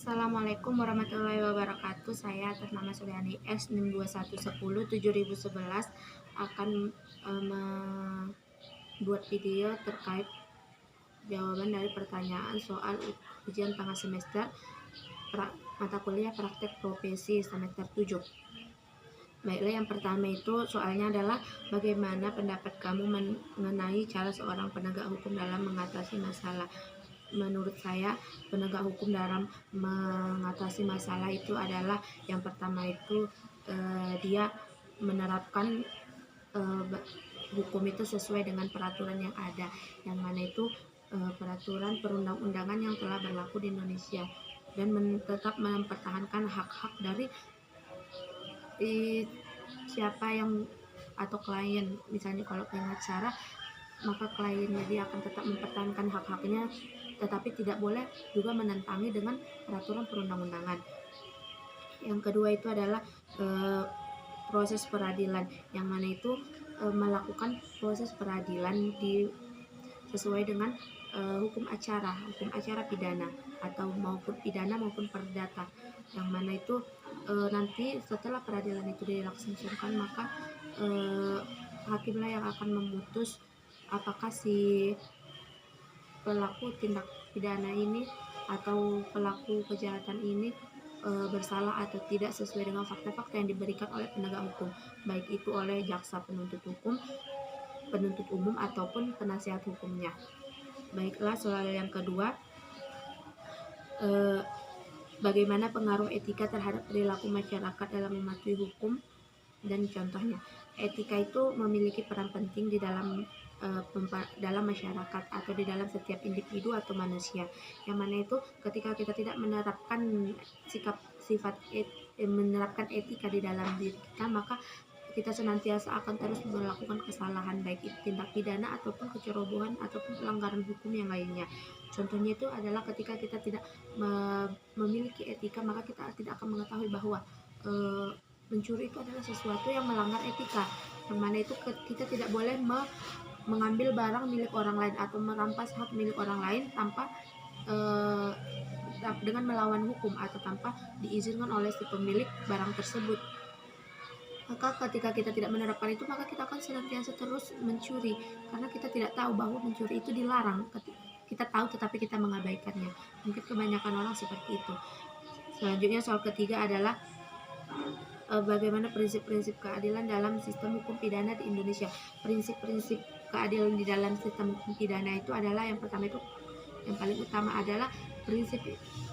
Assalamualaikum warahmatullahi wabarakatuh. Saya atas nama Suliani S 62110 akan membuat video terkait jawaban dari pertanyaan soal ujian tengah semester mata kuliah praktek profesi semester 7. Baiklah, yang pertama itu soalnya adalah bagaimana pendapat kamu mengenai cara seorang penegak hukum dalam mengatasi masalah. Menurut saya, penegak hukum dalam mengatasi masalah itu adalah yang pertama itu dia menerapkan hukum itu sesuai dengan peraturan yang ada, yang mana itu peraturan perundang-undangan yang telah berlaku di Indonesia, dan tetap mempertahankan hak-hak dari siapa yang atau klien. Misalnya kalau pengacara, maka kliennya dia akan tetap mempertahankan hak-haknya, tetapi tidak boleh juga menentangi dengan peraturan perundang-undangan. Yang kedua itu adalah proses peradilan, yang mana itu melakukan proses peradilan sesuai dengan hukum acara pidana atau maupun pidana maupun perdata, yang mana itu nanti setelah peradilan itu dilaksanakan, maka hakimlah yang akan memutus apakah si pelaku tindak pidana ini atau pelaku kejahatan ini bersalah atau tidak sesuai dengan fakta-fakta yang diberikan oleh penegak hukum, baik itu oleh jaksa penuntut umum ataupun penasihat hukumnya. Baiklah, soal yang kedua, bagaimana pengaruh etika terhadap perilaku masyarakat dalam mematuhi hukum, dan contohnya. Etika itu memiliki peran penting di dalam masyarakat atau di dalam setiap individu atau manusia, yang mana itu ketika kita tidak menerapkan menerapkan etika di dalam diri kita, maka kita senantiasa akan terus melakukan kesalahan, baik itu tindak pidana ataupun kecerobohan ataupun pelanggaran hukum yang lainnya. Contohnya itu adalah ketika kita tidak memiliki etika, maka kita tidak akan mengetahui bahwa mencuri itu adalah sesuatu yang melanggar etika, yang mana itu kita tidak boleh mengambil barang milik orang lain atau merampas hak milik orang lain tanpa dengan melawan hukum atau tanpa diizinkan oleh si pemilik barang tersebut. Maka ketika kita tidak menerapkan itu, maka kita akan senantiasa terus mencuri, karena kita tidak tahu bahwa mencuri itu dilarang. Kita tahu tetapi kita mengabaikannya. Mungkin kebanyakan orang seperti itu. Selanjutnya, soal ketiga adalah bagaimana prinsip-prinsip keadilan dalam sistem hukum pidana di Indonesia. Prinsip-prinsip keadilan di dalam sistem hukum pidana itu adalah, yang pertama itu, yang paling utama adalah prinsip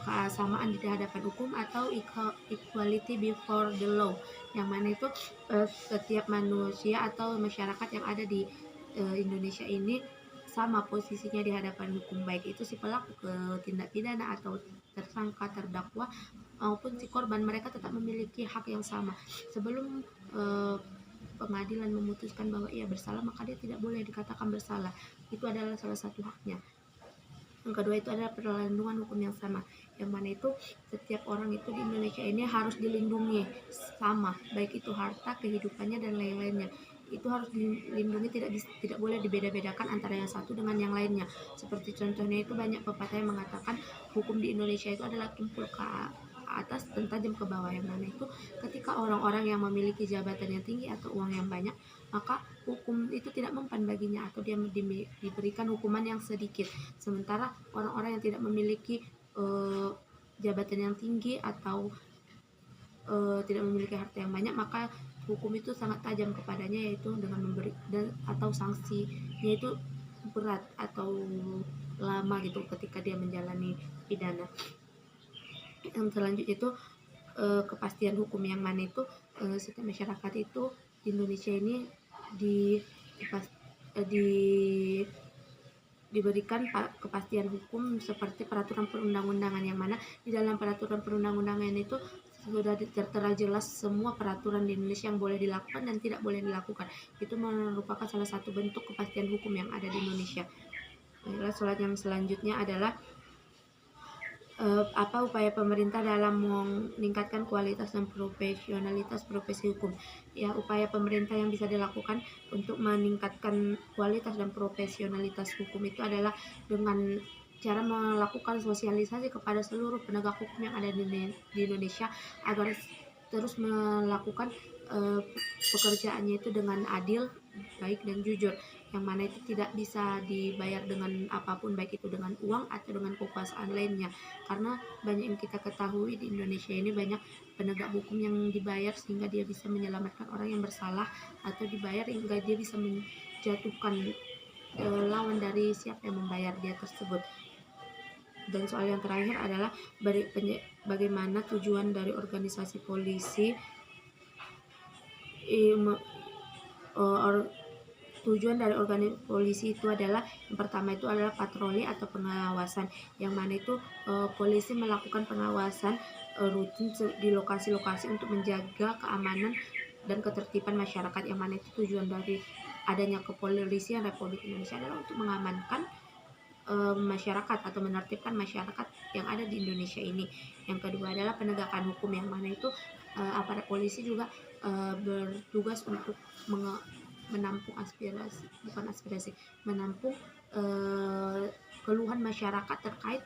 kesamaan di hadapan hukum atau equality before the law, yang mana itu setiap manusia atau masyarakat yang ada di Indonesia ini sama posisinya di hadapan hukum, baik itu si pelaku tindak pidana atau tersangka, terdakwa maupun si korban. Mereka tetap memiliki hak yang sama. Sebelum pengadilan memutuskan bahwa ia bersalah, maka dia tidak boleh dikatakan bersalah. Itu adalah salah satu haknya. Yang kedua itu adalah perlindungan hukum yang sama, yang mana itu setiap orang itu di Indonesia ini harus dilindungi sama, baik itu harta, kehidupannya, dan lain-lainnya. Itu harus dilindungi, tidak boleh dibeda-bedakan antara yang satu dengan yang lainnya. Seperti contohnya itu banyak pepatah yang mengatakan hukum di Indonesia itu adalah tumpul ke atas dan tajam ke bawah, yang mana itu ketika orang-orang yang memiliki jabatan yang tinggi atau uang yang banyak, maka hukum itu tidak mempan baginya atau dia diberikan hukuman yang sedikit. Sementara orang-orang yang tidak memiliki jabatan yang tinggi atau tidak memiliki harta yang banyak, maka hukum itu sangat tajam kepadanya, yaitu dengan memberi atau sanksinya itu berat atau lama gitu ketika dia menjalani pidana. Yang selanjutnya itu kepastian hukum, yang mana itu setiap masyarakat itu di Indonesia ini diberikan kepastian hukum seperti peraturan perundang-undangan, yang mana di dalam peraturan perundang-undangan itu sudah tertera jelas semua peraturan di Indonesia yang boleh dilakukan dan tidak boleh dilakukan. Itu merupakan salah satu bentuk kepastian hukum yang ada di Indonesia. Baiklah, soal yang selanjutnya adalah apa upaya pemerintah dalam meningkatkan kualitas dan profesionalitas profesi hukum. Ya, upaya pemerintah yang bisa dilakukan untuk meningkatkan kualitas dan profesionalitas hukum itu adalah dengan cara melakukan sosialisasi kepada seluruh penegak hukum yang ada di Indonesia agar terus melakukan pekerjaannya itu dengan adil, baik dan jujur, yang mana itu tidak bisa dibayar dengan apapun, baik itu dengan uang atau dengan kekuasaan lainnya. Karena banyak yang kita ketahui di Indonesia ini banyak penegak hukum yang dibayar sehingga dia bisa menyelamatkan orang yang bersalah, atau dibayar hingga dia bisa menjatuhkan lawan dari siapa yang membayar dia tersebut. Dan soal yang terakhir adalah bagaimana tujuan dari organisasi polisi. Tujuan dari organisasi polisi itu adalah, yang pertama itu adalah patroli atau pengawasan, yang mana itu polisi melakukan pengawasan rutin di lokasi-lokasi untuk menjaga keamanan dan ketertiban masyarakat, yang mana itu tujuan dari adanya kepolisian Republik Indonesia adalah untuk mengamankan masyarakat atau menertibkan masyarakat yang ada di Indonesia ini. Yang kedua adalah penegakan hukum, yang mana itu aparat polisi juga bertugas untuk menampung menampung keluhan masyarakat terkait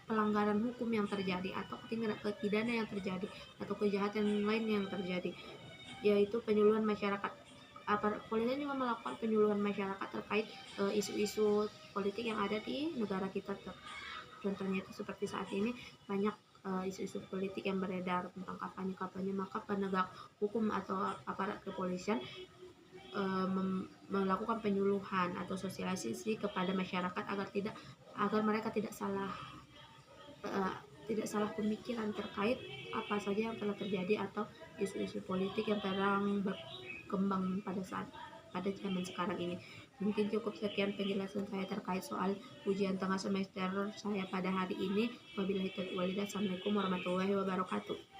pelanggaran hukum yang terjadi atau tindak pidana yang terjadi atau kejahatan lain yang terjadi, yaitu penyuluhan masyarakat. Aparat polisi juga melakukan penyuluhan masyarakat terkait isu-isu politik yang ada di negara kita. Contohnya itu seperti saat ini banyak isu-isu politik yang beredar tentang kampanye-kampanye, maka penegak hukum atau aparat kepolisian melakukan penyuluhan atau sosialisasi kepada masyarakat agar mereka tidak salah pemikiran terkait apa saja yang telah terjadi atau isu-isu politik yang sedang berkembang pada zaman sekarang ini. Mungkin cukup sekian penjelasan saya terkait soal ujian tengah semester saya pada hari ini. Wabillahi taufiq walhidayah. Assalamualaikum warahmatullahi wabarakatuh.